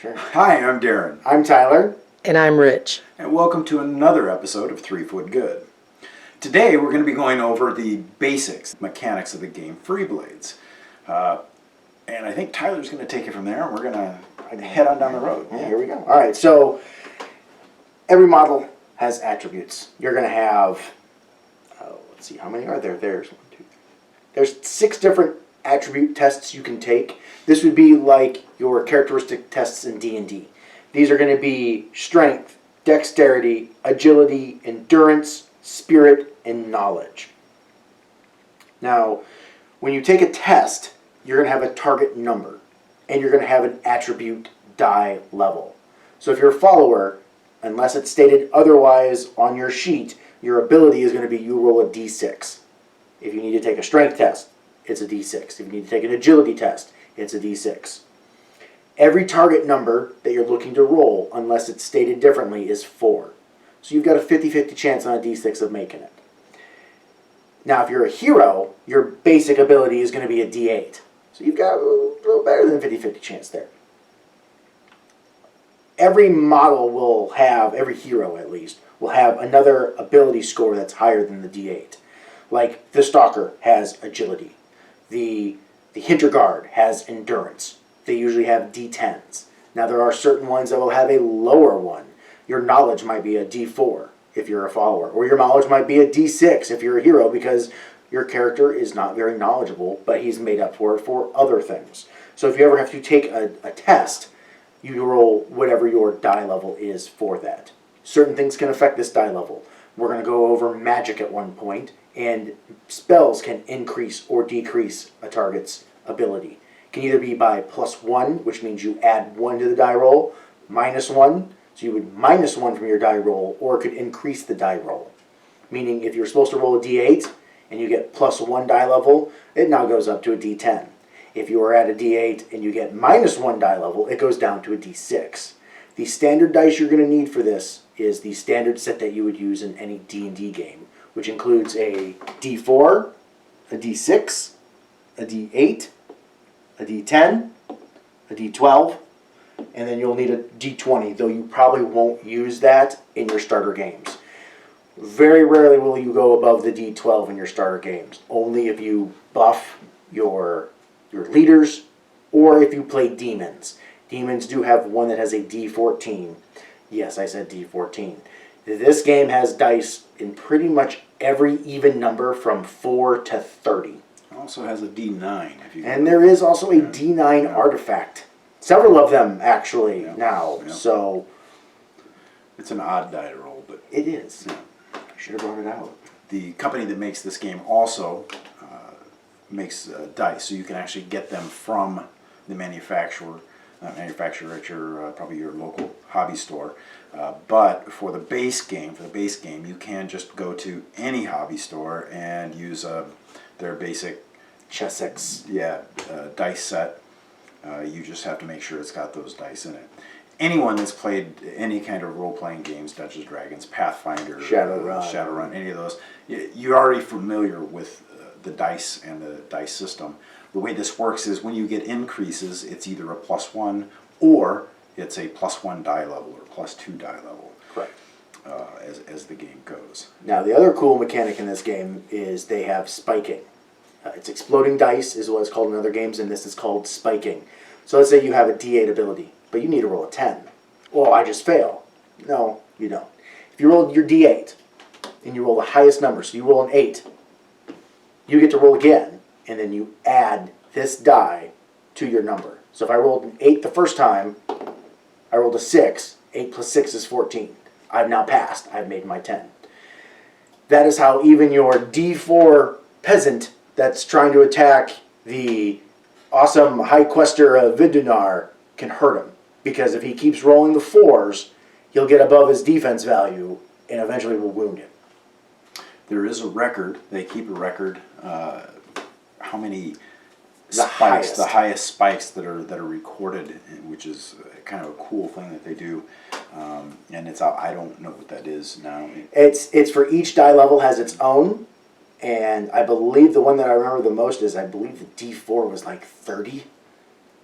Sure. Hi, I'm Daren. I'm Tyler. And I'm Rich. And welcome to another episode of 3 Foot Good. Today we're going to be going over the basics, mechanics of the game Freeblades. And I think Tyler's going to take it from there, and we're going to head on down the road. Yeah, here we go. All right, so every model has attributes. You're going to have, let's see, how many are there? There's 6 different attribute tests you can take. This would be like your characteristic tests in D&D. These are going to be strength, dexterity, agility, endurance, spirit, and knowledge. Now, when you take a test, you're going to have a target number, and you're going to have an attribute die level. So if you're a follower, unless it's stated otherwise on your sheet, your ability is going to be you roll a d6. If you need to take a strength test, it's a d6. If you need to take an agility test, it's a d6. Every target number that you're looking to roll, unless it's stated differently, is 4. So you've got a 50-50 chance on a d6 of making it. Now, if you're a hero, your basic ability is going to be a d8. So you've got a little better than 50-50 chance there. Every model will have, every hero at least, will have another ability score that's higher than the d8. Like the Stalker has agility. The Hinterguard has endurance. They usually have d10s. Now there are certain ones that will have a lower one. Your knowledge might be a d4 if you're a follower. Or your knowledge might be a d6 if you're a hero, because your character is not very knowledgeable, but he's made up for it for other things. So if you ever have to take a test, you roll whatever your die level is for that. Certain things can affect this die level. We're going to go over magic at one point, and spells can increase or decrease a target's ability. It can either be by +1, which means you add 1 to the die roll, -1, so you would -1 from your die roll, or it could increase the die roll. Meaning if you're supposed to roll a d8 and you get +1 die level, it now goes up to a d10. If you are at a d8 and you get -1 die level, it goes down to a d6. The standard dice you're going to need for this is the standard set that you would use in any D&D game, which includes a d4, a d6, a d8, a d10, a d12, and then you'll need a d20, though you probably won't use that in your starter games. Very rarely will you go above the d12 in your starter games, only if you buff your leaders or if you play demons. Demons do have one that has a d14. Yes, I said d14. This game has dice in pretty much every even number from 4 to 30. It also has a D9. And there is also a D9 artifact. Several of them, actually, now. Yeah. So It's an odd die to roll, but it is. Yeah. I should have brought it out. The company that makes this game also makes dice, so you can actually get them from the manufacturer at your probably your local hobby store. But for the base game, you can just go to any hobby store and use their basic Chessex. dice set. You just have to make sure it's got those dice in it. Anyone that's played any kind of role-playing games, Dungeons & Dragons, Pathfinder, Shadowrun, any of those, you're already familiar with the dice and the dice system. The way this works is when you get increases, it's either a +1 or it's a +1 die level or +2 die level. Correct. As the game goes. Now, the other cool mechanic in this game is they have spiking. It's exploding dice is what it's called in other games, and this is called spiking. So let's say you have a d8 ability, but you need to roll a 10. Oh, I just fail. No, you don't. If you roll your d8 and you roll the highest number, so you roll an 8, you get to roll again, and then you add this die to your number. So if I rolled an 8 the first time, I rolled a 6. 8 plus 6 is 14. I've now passed. I've made my 10. That is how even your d4 peasant that's trying to attack the awesome High Quester of Vidunar can hurt him. Because if he keeps rolling the 4s, he'll get above his defense value and eventually will wound him. There is a record. They keep a record. How many The highest spikes that are recorded, which is kind of a cool thing that they do. And it's I don't know what that is now. It's for each die level has its own, and I believe the one that I remember the most is I believe the D4 was like 30.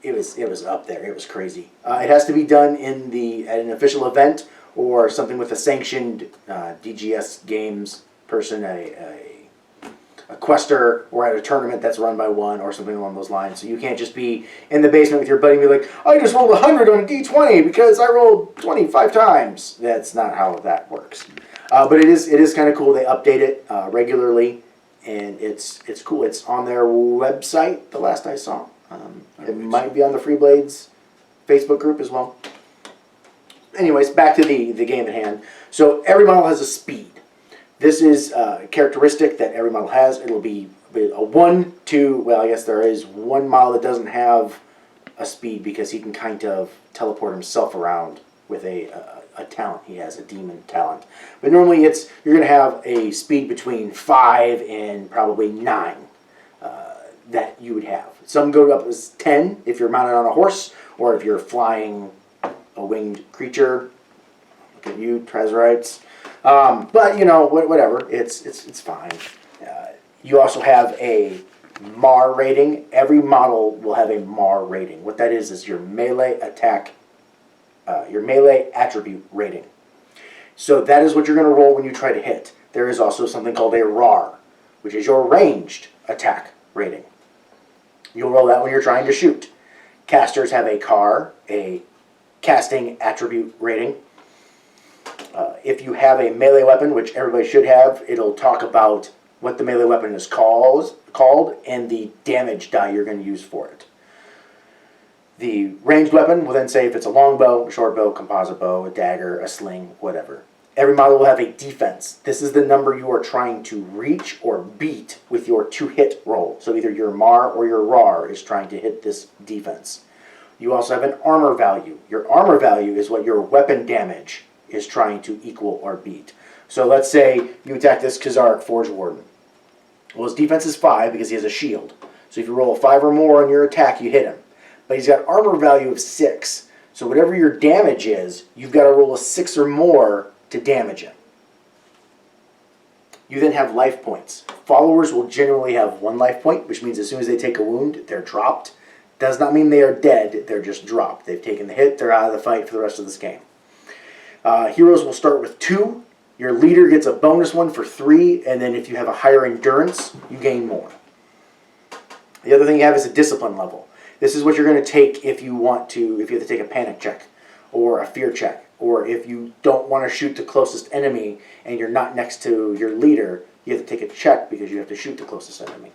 it was up there. It was crazy. It has to be done at an official event or something with a sanctioned DGS games person, a quester, or at a tournament that's run by one or something along those lines. So you can't just be in the basement with your buddy and be like, I just rolled 100 on a D20 because I rolled 25 times. That's not how that works. But it is kind of cool. They update it regularly, and it's cool. It's on their website, the last I saw. It might be on the Freeblades Facebook group as well. Anyways, back to the game at hand. So every model has a speed. This is a characteristic that every model has. It'll be a 1, 2, well, I guess there is one model that doesn't have a speed because he can kind of teleport himself around with a talent. He has a demon talent. But normally you're going to have a speed between 5 and probably 9 that you would have. Some go up as 10 if you're mounted on a horse, or if you're flying a winged creature. Look at you, Trezorites. But, you know, whatever. It's fine. You also have a MAR rating. Every model will have a MAR rating. What that is your melee attack, your melee attribute rating. So that is what you're going to roll when you try to hit. There is also something called a RAR, which is your ranged attack rating. You'll roll that when you're trying to shoot. Casters have a CAR, a casting attribute rating. If you have a melee weapon, which everybody should have, it'll talk about what the melee weapon is called and the damage die you're going to use for it. The ranged weapon will then say if it's a longbow, a short bow, composite bow, a dagger, a sling, whatever. Every model will have a defense. This is the number you are trying to reach or beat with your 2-hit roll. So either your MAR or your RAR is trying to hit this defense. You also have an armor value. Your armor value is what your weapon damage is trying to equal or beat. So let's say you attack this Khazaric Forge Warden. Well, his defense is 5 because he has a shield. So if you roll a 5 or more on your attack, you hit him. But he's got armor value of 6. So whatever your damage is, you've got to roll a 6 or more to damage him. You then have life points. Followers will generally have 1 life point, which means as soon as they take a wound, they're dropped. Does not mean they are dead, they're just dropped. They've taken the hit, they're out of the fight for the rest of this game. Heroes will start with 2. Your leader gets a bonus 1 for 3, and then if you have a higher endurance, you gain more. The other thing you have is a discipline level. This is what you're going to take if you have to take a panic check, or a fear check, or if you don't want to shoot the closest enemy and you're not next to your leader, you have to take a check because you have to shoot the closest enemy.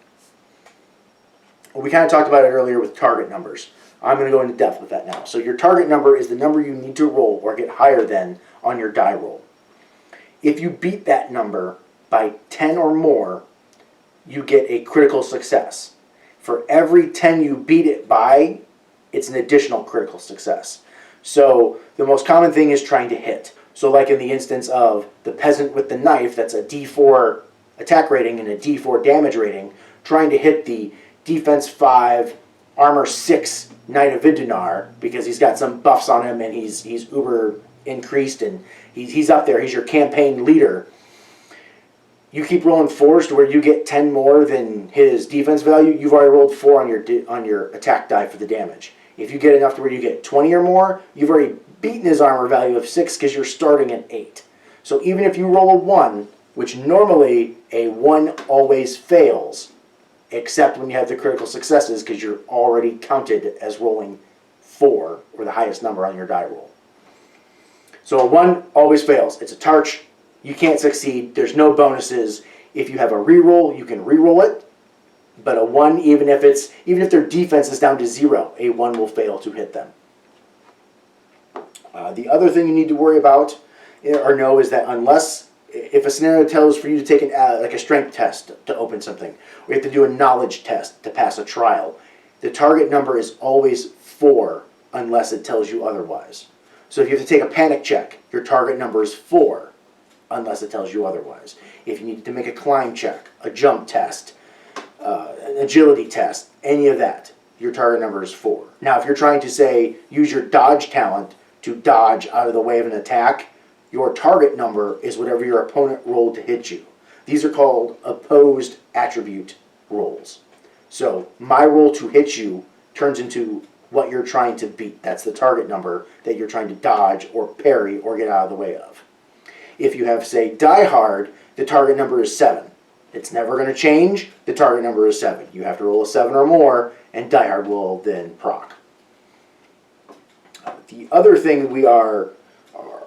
Well, we kind of talked about it earlier with target numbers. I'm going to go into depth with that now. So your target number is the number you need to roll or get higher than on your die roll. If you beat that number by 10 or more, you get a critical success. For every 10 you beat it by, it's an additional critical success. So the most common thing is trying to hit. So like in the instance of the peasant with the knife, that's a D4 attack rating and a D4 damage rating, trying to hit the defense 5, armor 6 Knight of Vidunar because he's got some buffs on him and he's uber increased and he's up there. He's your campaign leader. You keep rolling 4s to where you get 10 more than his defense value. You've already rolled 4 on your attack die for the damage. If you get enough to where you get 20 or more, you've already beaten his armor value of 6 because you're starting at 8. So even if you roll a 1, which normally a 1 always fails, except when you have the critical successes because you're already counted as rolling 4, or the highest number on your die roll. So a 1 always fails. It's a tarch. You can't succeed. There's no bonuses. If you have a reroll, you can reroll it. But a 1, even if their defense is down to 0, a 1 will fail to hit them. The other thing you need to worry about or know is that if a scenario tells for you to take like a strength test to open something, or you have to do a knowledge test to pass a trial, the target number is always 4 unless it tells you otherwise. So if you have to take a panic check, your target number is 4 unless it tells you otherwise. If you need to make a climb check, a jump test, an agility test, any of that, your target number is 4. Now if you're trying to say use your dodge talent to dodge out of the way of an attack, your target number is whatever your opponent rolled to hit you. These are called opposed attribute rolls. So my roll to hit you turns into what you're trying to beat. That's the target number that you're trying to dodge or parry or get out of the way of. If you have, say, Die Hard, the target number is 7. It's never going to change. The target number is 7. You have to roll a 7 or more, and Die Hard will then proc. The other thing we are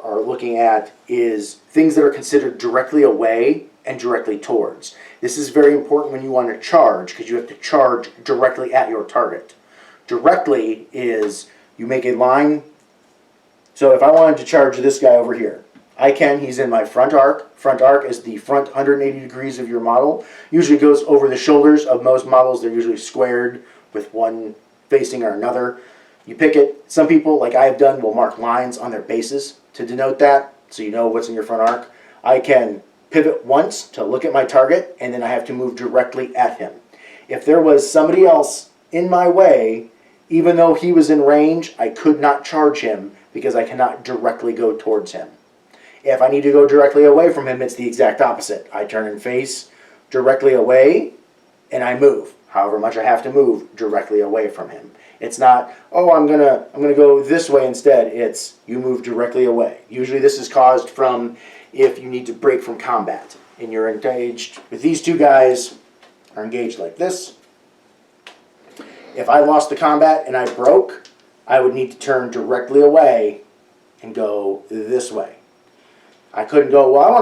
looking at is things that are considered directly away and directly towards. This is very important when you want to charge, because you have to charge directly at your target. Directly is you make a line. So if I wanted to charge this guy over here, I can. He's in my front arc. Front arc is the front 180 degrees of your model. Usually goes over the shoulders of most models. They're usually squared with one facing or another. You pick it. Some people, like I have done, will mark lines on their bases to denote that, so you know what's in your front arc. I can pivot once to look at my target, and then I have to move directly at him. If there was somebody else in my way, even though he was in range, I could not charge him because I cannot directly go towards him. If I need to go directly away from him, it's the exact opposite. I turn and face directly away, and I move. However much I have to move directly away from him. It's not, oh, I'm gonna go this way instead. It's you move directly away. Usually this is caused from if you need to break from combat and you're engaged with these two guys are engaged like this. If I lost the combat and I broke, I would need to turn directly away and go this way. I couldn't go, well,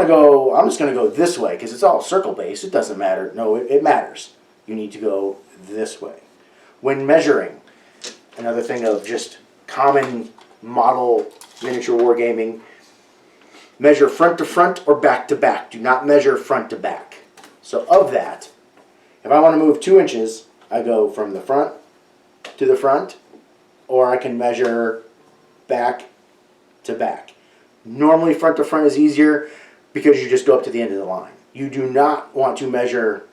I'm just going to go this way because it's all circle based. It doesn't matter. No, it matters. You need to go this way. When measuring, another thing of just common model miniature wargaming, measure front to front or back to back. Do not measure front to back. So of that, if I want to move 2 inches, I go from the front to the front, or I can measure back to back. Normally front to front is easier because you just go up to the end of the line. You do not want to measure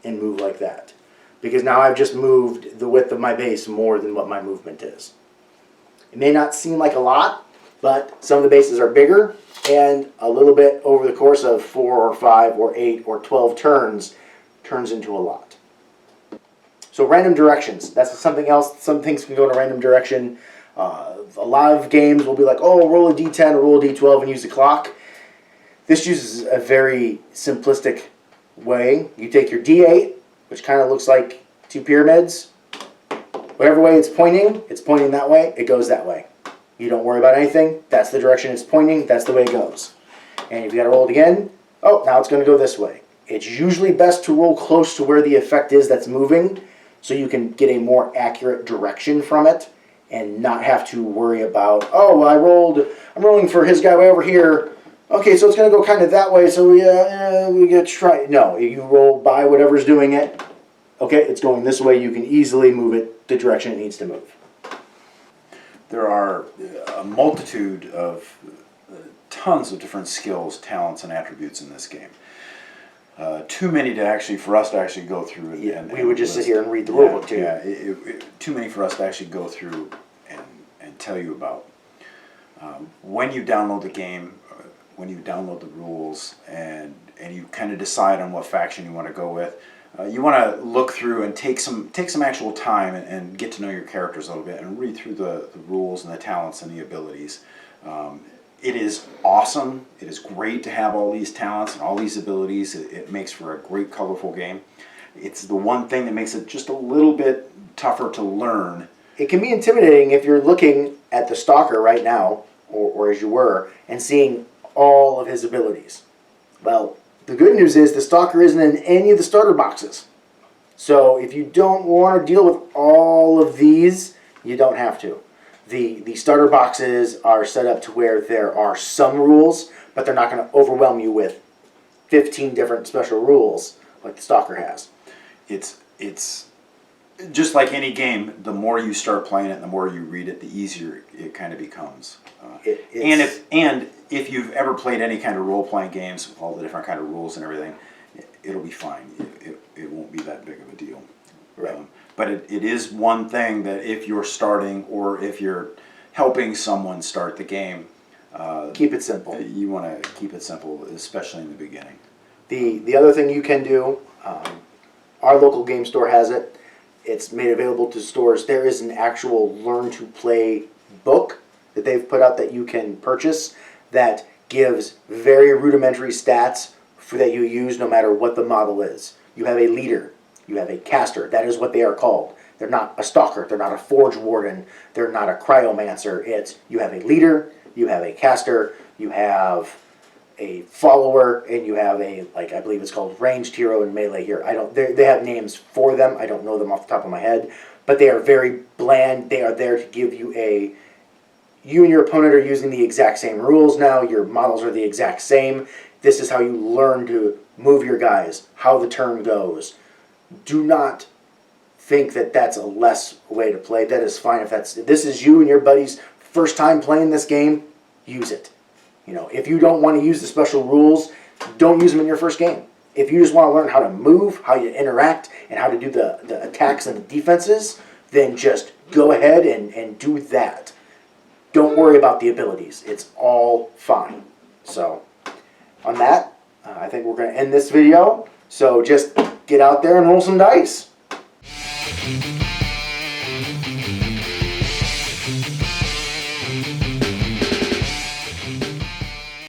and move like that, because now I've just moved the width of my base more than what my movement is. It may not seem like a lot, but some of the bases are bigger, and a little bit over the course of 4 or 5 or 8 or 12 turns into a lot. So random directions, that's something else. Some things can go in a random direction. A lot of games will be like, oh, roll a d10 or roll a d12 and use the clock. This uses a very simplistic way. You take your d8, which kind of looks like 2 pyramids. Whatever way it's pointing that way, it goes that way. You don't worry about anything. That's the direction it's pointing. That's the way it goes. And if you got to roll it again, oh, now it's going to go this way. It's usually best to roll close to where the effect is that's moving, so you can get a more accurate direction from it and not have to worry about, oh, I'm rolling for his guy way over here. Okay, so it's going to go kind of that way, so we get to try. No, you roll by whatever's doing it. Okay, it's going this way. You can easily move it the direction it needs to move. There are a multitude of tons of different skills, talents, and attributes in this game. Too many for us to actually go through. We would just sit here and read the rulebook too. Yeah, too many for us to actually go through and tell you about. When you download the game, when you download the rules, and you kind of decide on what faction you want to go with, you want to look through and take some actual time and get to know your characters a little bit and read through the rules and the talents and the abilities. It is awesome. It is great to have all these talents and all these abilities. It makes for a great, colorful game. It's the one thing that makes it just a little bit tougher to learn. It can be intimidating if you're looking at the Stalker right now, or as you were, and seeing all of his abilities. Well, the good news is the Stalker isn't in any of the starter boxes. So if you don't want to deal with all of these, you don't have to. The starter boxes are set up to where there are some rules, but they're not going to overwhelm you with 15 different special rules like the Stalker has. It's just like any game. The more you start playing it, the more you read it, the easier it kind of becomes. And if you've ever played any kind of role-playing games with all the different kind of rules and everything, it'll be fine. It won't be that big of a deal. Right. But it is one thing that if you're starting or if you're helping someone start the game, keep it simple. You want to keep it simple, especially in the beginning. The other thing you can do, our local game store has it. It's made available to stores. There is an actual learn to play book that they've put out that you can purchase that gives very rudimentary stats that you use no matter what the model is. You have a leader, you have a caster. That is what they are called. They're not a stalker, they're not a forge warden, they're not a cryomancer. It's you have a leader, you have a caster, you have a follower, and you have a, like, I believe it's called ranged hero and melee hero. They have names for them. I don't know them off the top of my head, but they are very bland. They are there to give you a, you and your opponent are using the exact same rules now. Your models are the exact same. This is how you learn to move your guys, how the turn goes. Do not think that that's a less way to play. That is fine. If this is you and your buddies' first time playing this game, use it. You know, if you don't want to use the special rules, don't use them in your first game. If you just want to learn how to move, how you interact, and how to do the attacks and the defenses, then just go ahead and do that. Don't worry about the abilities. It's all fine. So, on that, I think we're going to end this video. So just get out there and roll some dice.